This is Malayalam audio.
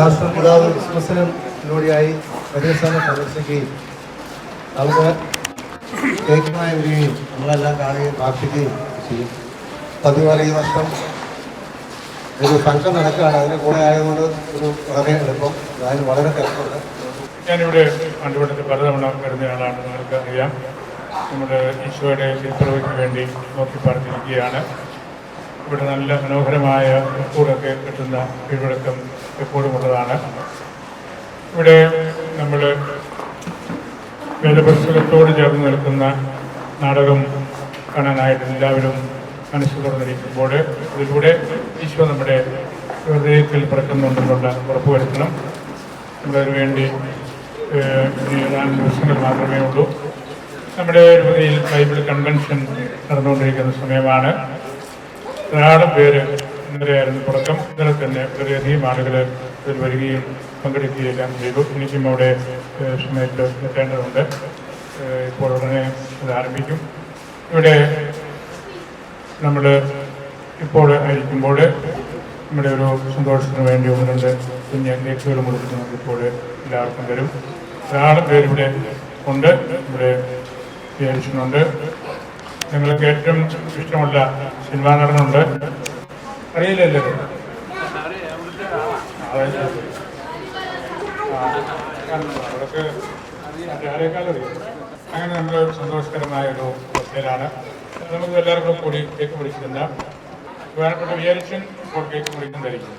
രാഷ്ട്രപിതാവ് ക്രിസ്മസിനും മുന്നോടിയായി പരിസ്ഥലം സന്ദർശിക്കുകയും നമുക്ക് കേക്കുമായി വരികയും നമ്മളെല്ലാം കാണുകയും പ്രാർത്ഥിക്കുകയും ചെയ്യും. പതിവായി ഈ വർഷം ഒരു ഫംഗ്ഷൻ നടക്കുകയാണ്. അതിന് കൂടെ ആയതുകൊണ്ട് ഒരു വളരെ എളുപ്പം, അതിന് വളരെ തിരക്കുണ്ട്. ഞാനിവിടെ കണ്ടുപിടുത്തത്തിൽ പലതവണ വരുന്നയാളാണ്, നിങ്ങൾക്ക് അറിയാം. നമ്മുടെ ഈശോയുടെ തിരുപ്പിറവിക്ക് വേണ്ടി നോക്കി പാർത്തിരിക്കുകയാണ്. ഇവിടെ നല്ല മനോഹരമായ കൂടൊക്കെ കിട്ടുന്ന കീഴ്വഴക്കം എപ്പോഴും ഉള്ളതാണ്. ഇവിടെ നമ്മൾ വേദപുസ്തകത്തോട് ചേർന്ന് നിൽക്കുന്ന നാടകം കാണാനായിട്ട് എല്ലാവരും മനസ്സ് തുറന്നിരിക്കുമ്പോൾ ഇതിലൂടെ ഈശോ നമ്മുടെ ഹൃദയത്തിൽ പിറക്കുന്നുണ്ടെന്നുള്ള ഉറപ്പുവരുത്തണം. നമ്മളതിനു വേണ്ടി ഏതാനും ദിവസങ്ങൾ മാത്രമേ ഉള്ളൂ. നമ്മുടെ രൂപതയിൽ ബൈബിൾ കൺവെൻഷൻ നടന്നുകൊണ്ടിരിക്കുന്ന സമയമാണ്. ധാരാളം പേര് ഇന്നലെയായിരുന്നു തുടക്കം. ഇന്നലെ തന്നെ വളരെയധികം ആളുകൾ ഇതിൽ വരികയും പങ്കെടുക്കുകയെല്ലാം ചെയ്തു. എനിക്കും അവിടെ സമയത്ത് എത്തേണ്ടതുണ്ട്. ഇപ്പോൾ ഉടനെ ഇത് ആരംഭിക്കും. ഇവിടെ നമ്മൾ ഇപ്പോൾ ആയിരിക്കുമ്പോൾ നമ്മുടെ ഒരു സന്തോഷത്തിന് വേണ്ടി ഒന്ന് രണ്ട് കുഞ്ഞ് കേക്കുകൾ കൊടുത്ത് നമുക്കിപ്പോൾ എല്ലാവർക്കും തരും. ധാരാളം പേരിവിടെ ഉണ്ട്. ഇവിടെ വിചാരിച്ചിട്ടുണ്ട്. നിങ്ങൾക്ക് ഏറ്റവും ഇഷ്ടമുള്ള സിനിമാ നടനുണ്ട്, അറിയില്ലല്ലോ? അവർക്ക് ആരെക്കാളും അറിയാം. അങ്ങനെ നമ്മൾ സന്തോഷകരമായ ഒരു അവസ്ഥയിലാണ്. നമുക്ക് എല്ലാവർക്കും കൂടി കേക്ക് മുറിക്കുന്ന പ്രധാനപ്പെട്ട വിചാരിച്ചും ഇപ്പോൾ കേക്ക് മുറിക്കുന്നതായിരിക്കും.